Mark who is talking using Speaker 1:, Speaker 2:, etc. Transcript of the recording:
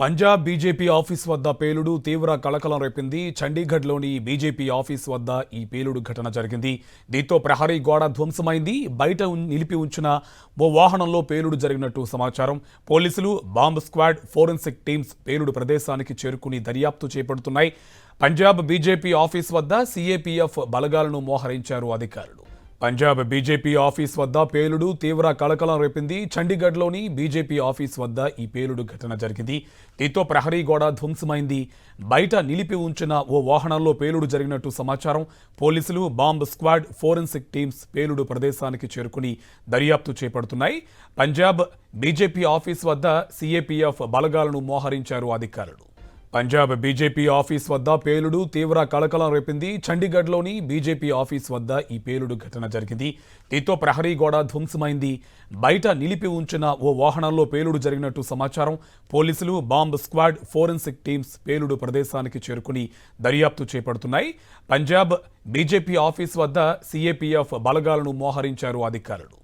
Speaker 1: Punjab BJP office వద్ద పేలుడు తీవ్ర కలకలం రేపింది. చండీగఢ్లోని బీజేపీ ఆఫీస్ వద్ద ఈ పేలుడు ఘటన జరిగింది. దీంతో ప్రహరీ గోడ ధ్వంసమైంది. బయట నిలిపి ఉంచిన ఓ వాహనంలో పేలుడు జరిగినట్టు సమాచారం. పోలీసులు, బాంబ్ స్క్వాడ్, ఫోరెన్సిక్ టీమ్స్ పేలుడు ప్రదేశానికి చేరుకుని దర్యాప్తు చేపడుతున్నాయి. పంజాబ్ బీజేపీ ఆఫీస్ వద్ద సీఏపీఎఫ్ బలగాలను మోహరించారు అధికారులు. పంజాబ్ బీజేపీ ఆఫీస్ వద్ద పేలుడు తీవ్ర కలకలం రేపింది. చండీగఢ్లోని బీజేపీ ఆఫీస్ వద్ద ఈ పేలుడు ఘటన జరిగింది. దీంతో ప్రహరీ గోడ ధ్వంసమైంది. బయట నిలిపి ఉంచిన ఓ వాహనంలో పేలుడు జరిగినట్టు సమాచారం. పోలీసులు, బాంబ్ స్క్వాడ్, ఫోరెన్సిక్ టీమ్స్ పేలుడు ప్రదేశానికి చేరుకుని దర్యాప్తు చేపడుతున్నాయి. పంజాబ్ బీజేపీ ఆఫీస్ వద్ద సీఏపీఎఫ్ బలగాలను మోహరించారు అధికారులు. పంజాబ్ బీజేపీ ఆఫీస్ వద్ద పేలుడు తీవ్ర కలకలం రేపింది. చండీగఢ్లోని బీజేపీ ఆఫీస్ వద్ద ఈ పేలుడు ఘటన జరిగింది. దీంతో ప్రహరీ గోడ ధ్వంసమైంది. బయట నిలిపి ఉంచిన ఓ వాహనంలో పేలుడు జరిగినట్టు సమాచారం. పోలీసులు, బాంబ్ స్క్వాడ్, ఫోరెన్సిక్ టీమ్స్ పేలుడు ప్రదేశానికి చేరుకుని దర్యాప్తు చేపడుతున్నాయి. పంజాబ్ బీజేపీ ఆఫీస్ వద్ద సీఏపీఎఫ్ బలగాలను మోహరించారు అధికారులు.